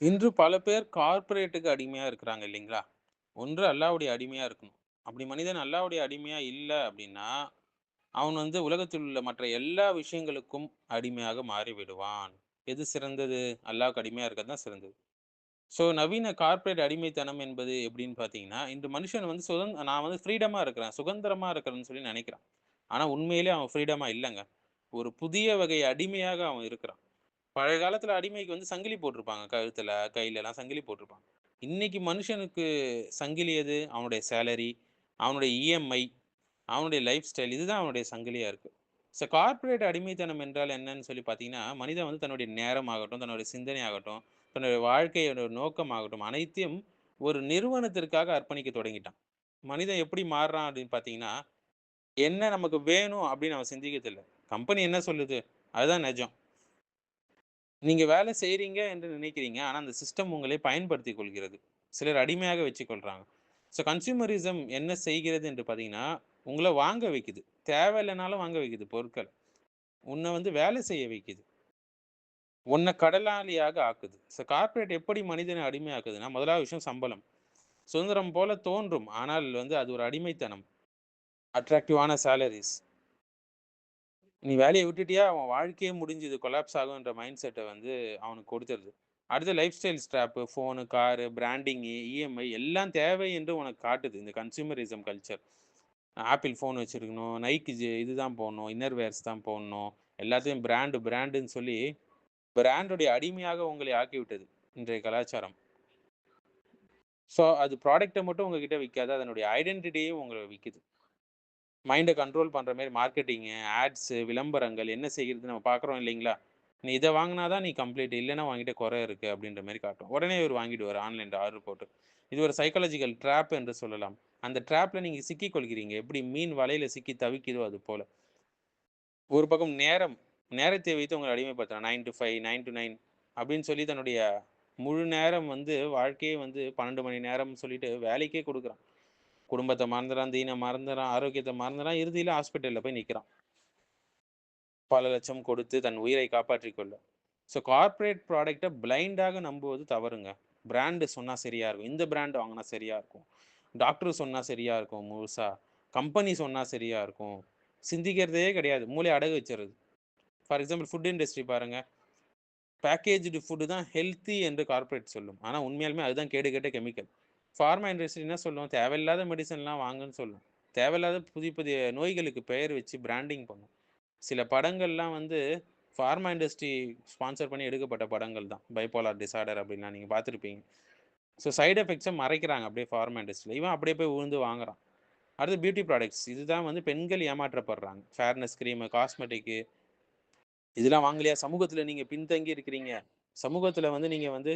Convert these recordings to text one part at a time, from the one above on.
இன்று பல பேர் கார்ப்பரேட்டுக்கு அடிமையா இருக்கிறாங்க இல்லைங்களா? ஒன்று அல்லாஹ்வுடைய அடிமையா இருக்கணும். அப்படி மனிதன் அல்லாஹ்வுடைய அடிமையா இல்ல அப்படின்னா, அவன் வந்து உலகத்தில் உள்ள மற்ற எல்லா விஷயங்களுக்கும் அடிமையாக மாறிவிடுவான். எது சிறந்தது? அல்லாஹ்வுக்கு அடிமையா இருக்கிறது தான் சிறந்தது. ஸோ நவீன கார்ப்பரேட் அடிமைத்தனம் என்பது எப்படின்னு பார்த்தீங்கன்னா, இன்று மனுஷன் வந்து நான் வந்து ஃப்ரீடமா இருக்கிறேன், சுதந்திரமா இருக்கிறேன்னு சொல்லி நெனைக்கிறான். ஆனா உண்மையிலே அவன் ஃப்ரீடமா இல்லங்க. ஒரு புதிய வகை அடிமையாக அவன் இருக்கிறான். பழைய காலத்துல அடிமைக்கு வந்து சங்கிலி போட்டிருப்பாங்க. கழுத்துல, கையிலலாம் சங்கிலி போட்டிருப்பாங்க. இன்னைக்கு மனுஷனுக்கு சங்கிலி எது? அவனுடைய சேலரி, அவனுடைய இஎம்ஐ, அவனுடைய லைஃப் ஸ்டைல் இதுதான் அவனுடைய சங்கிலியா இருக்கு. கார்ப்பரேட் அடிமைத்தனம் என்றால் என்னன்னு சொல்லி பார்த்தீங்கன்னா, மனிதன் வந்து தன்னுடைய நேரம் ஆகட்டும், தன்னுடைய சிந்தனை ஆகட்டும், தன்னுடைய வாழ்க்கையோட நோக்கம் ஆகட்டும், அனைத்தையும் ஒரு நிறுவனத்திற்காக அர்ப்பணிக்க தொடங்கிட்டான். மனிதன் எப்படி மாறுறான் அப்படின்னு பார்த்தீங்கன்னா, என்ன நமக்கு வேணும் அப்படின்னு அவன் சிந்திக்கிறதில்ல. கம்பெனி என்ன சொல்லுது? அதுதான் நெஜம். நீங்க வேலை செய்றீங்க என்று நினைக்கிறீங்க. ஆனா, அந்த சிஸ்டம் உங்களை பயன்படுத்திக் கொள்கிறது. சிலர் அடிமையாக வச்சுக்கொள்றாங்க. கன்சியூமரிசம் என்ன செய்கிறது என்று பார்த்தீங்கன்னா, உங்கள வாங்க வைக்குது. தேவையில்லனாலும் வாங்க வைக்குது பொருட்கள. உன்ன வந்து வேலை செய்ய வைக்குது. உன்ன கடனாளியாக ஆக்குது. கார்ப்பரேட் எப்படி மனிதனை அடிமையாக்குதுன்னா, முதலாவது விஷயம் சம்பளம். சுதந்திரம் போல தோன்றும். ஆனால் வந்து அது ஒரு அடிமைத்தனம். அட்ராக்டிவான சேலரீஸ். நீ வேலைய விட்டுட்டியா, அவன் வாழ்க்கையே முடிஞ்சுது. கொலாப்ஸ் ஆகுன்ற மைண்ட் செட்ட வந்து அவனுக்கு கொடுத்துருது. அடுத்து life style strap, phone, car, branding, EMI எல்லாம் தேவை என்று உனக்கு காட்டுது. இந்த கன்சியூமரிசம் கல்ச்சர். ஆப்பிள் ஃபோன் வச்சிருக்கணும், நைக்கு இதுதான் போடணும், இன்னர் வேர்ஸ் தான் போடணும். எல்லாத்தையும் பிராண்டுன்னு சொல்லி, பிராண்டுடைய அடிமையாக உங்களை ஆக்கிவிட்டது, இன்றைய கலாச்சாரம். அது ப்ராடக்ட்ட மட்டும் உங்ககிட்ட விக்காது. அதனுடைய ஐடென்டிட்டியயும் உங்கள விக்குது. மைண்ட கண்ட்ரோல் பண்ற மாரி மார்க்கெட்டிங்கு, ஆட்ஸு, விளம்பரங்கள் என்ன செய்கிறது நம்ம பார்க்குறோம் இல்லைங்களா? "நீ இத வாங்குனா தான் நீ கம்ப்ளீட். இல்லன்னா உன்கிட்ட குறை இருக்கு." அப்படின்ற மாரி காட்டும். உடனே இவரு வாங்கிடுவாரு ஆன்லைன்ல ஆர்டர் போட்டு. இது ஒரு சைக்காலஜிக்கல் ட்ராப் என்று சொல்லலாம். அந்த ட்ராப்ல நீங்க சிக்கிக் கொள்கிறீங்க. எப்படி மீன் வலையில சிக்கி தவிக்குதோ அது போல. ஒரு பக்கம் நேரம், நேரத்தை வைத்து உங்கள அடிமைப்படுத்துறான். 9 to 5, 9 to 9 அப்படின்னு சொல்லி தன்னுடைய முழு நேரம் வந்து வாழ்க்கையே வந்து 12 மணி நேரம்னு சொல்லிட்டு வேலைக்கே குடுக்குறான். குடும்பத்த மறந்துறான், தீன மறந்துறான், ஆரோக்கியத்த மறந்துறான். இறுதியில ஹாஸ்பிட்டல்ல போய் நிக்கிறான். பல லட்சம் கொடுத்து தன் உயிரை காப்பாற்றிக் கொள்ள. கார்ப்பரேட் ப்ராடக்ட்ட பிளைண்டாக நம்புவது தவறுங்க. பிராண்ட் சொன்னா சரியா இருக்கும். இந்த பிராண்ட் வாங்குனா சரியா இருக்கும். டாக்டர் சொன்னா சரியா இருக்கும் முழுசா. கம்பெனி சொன்னா சரியா இருக்கும். சிந்திக்கிறதே கிடையாது. மூளைய அடகு வச்சுறது. ஃபார் எக்ஸாம்பிள் ஃபுட் இண்டஸ்ட்ரி பாருங்க. பேக்கேஜ்டு ஃபுட் தான் ஹெல்த்தி என்று கார்ப்பரேட் சொல்லும். ஆனா உண்மையாலுமே அதுதான் கேடு கெட்ட கெமிக்கல். ஃபார்மா இண்டஸ்ட்ரி என்ன சொல்லும்? தேவையில்லாத மெடிசின்லாம் வாங்குன்னு சொல்லும். தேவையில்லாத புதிய புதிய நோய்களுக்கு பெயர் வச்சு பிராண்டிங் பண்ணும். சில படங்கள்லாம் வந்து ஃபார்மா இண்டஸ்ட்ரி ஸ்பான்சர் பண்ணி எடுக்கப்பட்ட படங்கள் தான். பைபோலார் டிஸார்டர் அப்படின்லாம் நீங்க பார்த்துருப்பீங்க. சைட் எஃபெக்ட்ஸ மறைக்கிறாங்க அப்படியே ஃபார்மா இண்டஸ்ட்ரில. இவன் அப்படியே போய் விழுந்து வாங்குறான். அடுத்து பியூட்டி ப்ராடக்ட்ஸ். இதுதான் வந்து பெண்கள் ஏமாற்றப்படுறாங்க. ஃபேர்னஸ் கிரீமு, காஸ்மெட்டிக்கு இதெல்லாம் வாங்கலையா? சமூகத்தில நீங்க பின்தங்கி இருக்கிறீங்க. சமூகத்தில வந்து நீங்க வந்து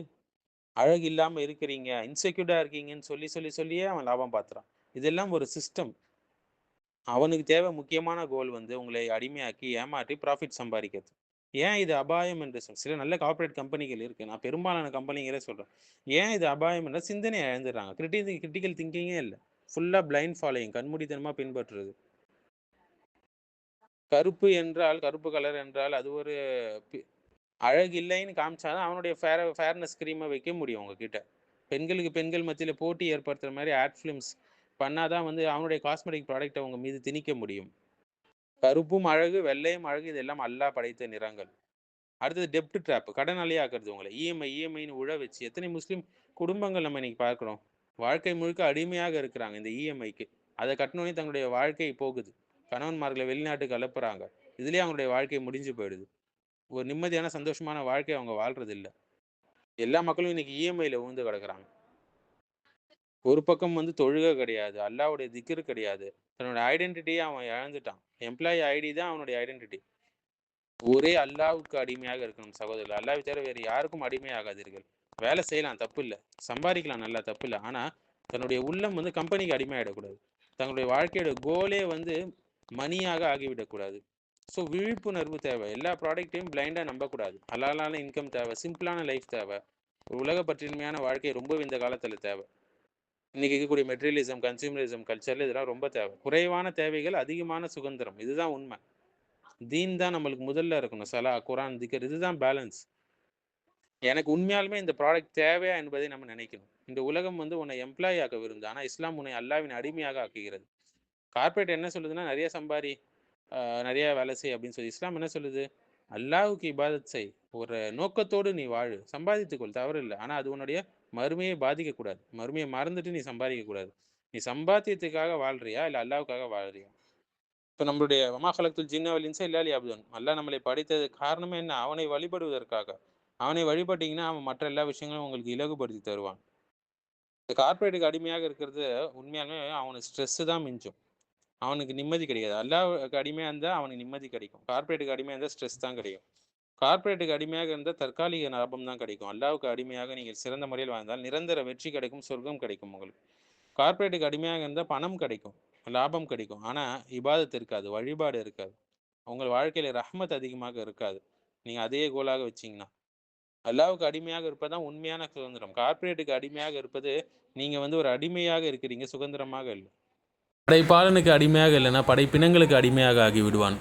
அழகு இல்லாம இருக்கிறீங்க. இன்செக்யூர்டா இருக்கீங்கன்னு சொல்லி சொல்லி சொல்லியே அவன் லாபம் பார்த்துறான். இதெல்லாம் ஒரு சிஸ்டம். அவனுக்கு தேவை முக்கியமான கோல் வந்து உங்களை அடிமையாக்கி, ஏமாற்றி ப்ராஃபிட் சம்பாரிக்கிறது. ஏன் இது அபாயம் என்று சில நல்ல கார்ப்பரேட் கம்பெனிகள் இருக்கு. நான் பெரும்பாலான கம்பெனிகளே சொல்றேன். ஏன் இது அபாயம் என்றால் சிந்தனைய இழந்துடுறாங்க. கிரிட்டிக்கல் திங்கிங்கே இல்ல. ஃபுல்லா பிளைண்ட் ஃபாலோயிங் கண்மூடித்தனமா பின்பற்றுறது. கருப்பு என்றால் கருப்பு கலர் என்றால் அது ஒரு பி அழகு இல்லைன்னு காமிச்சா தான் அவனுடைய ஃபேர்னஸ் கிரீம வைக்க முடியும் உங்ககிட்ட. பெண்களுக்கு பெண்கள் மத்தியில போட்டி ஏற்படுத்துற மாரி ஆட் ஃபிலிம்ஸ் பண்ணா தான் வந்து அவனுடைய காஸ்மெட்டிக் ப்ராடக்ட்ட உங்க மீது திணிக்க முடியும். கருப்பும் அழகு, வெள்ளையும் அழகு இதெல்லாம் அல்லாஹ் படைத்த நிறங்கள். அடுத்தது டெப்ட் ட்ராப் கடனாளியா ஆக்குறது உங்கள. இஎம்ஐன்னு உழ வச்சு எத்தனை முஸ்லீம் குடும்பங்கள் நம்ம இன்னைக்கு பார்க்கிறோம். வாழ்க்கை முழுக்க அடிமையாக இருக்கிறாங்க இந்த இஎம்ஐக்கு. அத கட்டுனோனே தங்களுடைய வாழ்க்கை போகுது. கணவன்மார்கள வெளிநாட்டுக்கு அனுப்புறாங்க. இதுலயே அவங்களுடைய வாழ்க்கை முடிஞ்சு போயிடுது. ஒரு நிம்மதியான, சந்தோஷமான வாழ்க்கை அவங்க வாழ்றது இல்ல. எல்லா மக்களும் இன்னைக்கு இஎம்ஐல உழுந்து கிடக்குறாங்க. ஒரு பக்கம் வந்து தொழுகை கிடையாது. அல்லாஹ்வுடைய திக்ர் கிடையாது. தன்னோட ஐடென்டிட்டியே அவன் இழந்துட்டான். எம்ப்ளாயி ஐடி தான் அவனுடைய ஐடென்டிட்டி. ஒரே அல்லாஹ்வுக்கு அடிமையாக இருக்கணும் சகோதரர்களே. அல்லாஹ்வை தவிர வேறு யாருக்கும் அடிமையாகாதீர்கள். வேலை செய்யலாம் தப்பில்ல. சம்பாரிக்கலாம் நல்லா தப்பில்ல. ஆனா, தன்னுடைய உள்ளம் வந்து கம்பெனிக்கு அடிமையாயிடக்கூடாது. தங்களுடைய வாழ்க்கையோட கோலே வந்து மணியாக ஆகிவிடக்கூடாது. விழிப்புணர்வு தேவை. எல்லா ப்ராடக்ட்டையும் பிளைண்டா நம்பக்கூடாது. ஹலாலான இன்கம் தேவை. சிம்பிளான லைஃப் தேவை. ஒரு உலக பற்றின்மையான வாழ்க்கை ரொம்பவே இந்த காலத்துல தேவை. இன்னைக்கு இருக்கக்கூடிய மெட்டீரியலிசம், கன்சியூமரிசம் கல்ச்சர்ல இதெல்லாம் ரொம்ப தேவை. குறைவான தேவைகள், அதிகமான சுதந்திரம். இதுதான் உண்மை. தீன் தான் நம்மளுக்கு முதல்ல இருக்கணும். குரான், திக்ர் இதுதான் பேலன்ஸ். எனக்கு உண்மையாலுமே இந்த ப்ராடக்ட் தேவையா என்பதை நம்ம நினைக்கணும். இந்த உலகம் வந்து உன்னை எம்ப்ளாயி ஆக்க விரும்புது. ஆனா இஸ்லாம் உன்னை அல்லாஹ்வின் அடிமையாக ஆக்குகிறது. கார்ப்பரேட் என்ன சொல்லுதுன்னா, நெறைய சம்பாரி, நெறைய வேலை செய் அப்படின்னு சொல்லி. இஸ்லாம் என்ன சொல்லுது? அல்லாஹ்வுக்கு இபாதத் செய். ஒரு நோக்கத்தோடு நீ வாழு. சம்பாதித்துக்கொள் தவறில்ல. ஆனா அது உன்னுடைய மறுமையை பாதிக்கக்கூடாது. மறுமையை மறந்துட்டு நீ சம்பாதிக்கக்கூடாது. நீ சம்பாத்தியத்துக்காக வாழ்றியா? இல்ல அல்லாஹ்வுக்காக வாழ்றியா? இப்ப நம்மளுடைய வமா கலக்துல் ஜின்ன வல் இன்ஸ இல்லா லியஅ்புதூன். அல்லாஹ் நம்மளை படைத்ததுக்கு காரணமே என்ன? அவனை வழிபடுவதற்காக. அவனை வழிபட்டீங்கன்னா, அவன் மற்ற எல்லா விஷயங்களும் உங்களுக்கு இலகுபடுத்தி தருவான். இந்த கார்ப்பரேட்டுக்கு அடிமையாக இருக்கிறது உண்மையாலுமே அவனுக்கு ஸ்ட்ரெஸ்ஸு தான் மிஞ்சும். அவனுக்கு நிம்மதி கிடைக்காது. அல்லாஹ்வுக்கு அடிமையா இருந்தா அவனுக்கு நிம்மதி கிடைக்கும். கார்ப்பரேட்டுக்கு அடிமையா இருந்தா ஸ்ட்ரெஸ் தான் கிடைக்கும். கார்ப்பரேட்டுக்கு அடிமையாக இருந்தா தற்காலிக லாபம் தான் கிடைக்கும். அல்லாஹ்வுக்கு அடிமையாக நீங்கள் சிறந்த முறையில் வாழ்ந்தால் நிரந்தர வெற்றி கிடைக்கும், சொர்க்கம் கிடைக்கும் உங்களுக்கு. கார்ப்பரேட்டுக்கு அடிமையாக இருந்தா பணம் கிடைக்கும், லாபம் கிடைக்கும். ஆனா இபாதத் இருக்காது, வழிபாடு இருக்காது. உங்கள் வாழ்க்கையில ரஹ்மத் அதிகமாக இருக்காது. நீங்க அதையே கோலாக வச்சீங்கன்னா. அல்லாஹ்வுக்கு அடிமையாக இருப்பது தான் உண்மையான சுதந்திரம். கார்ப்பரேட்டுக்கு அடிமையாக இருப்பது, நீங்க வந்து ஒரு அடிமையாக இருக்கிறீங்க, சுதந்திரமாக இல்ல. படைப்பாளனுக்கு அடிமையாக இல்லைன்னா படைப்பினங்களுக்கு அடிமையாக ஆகிவிடுவான்.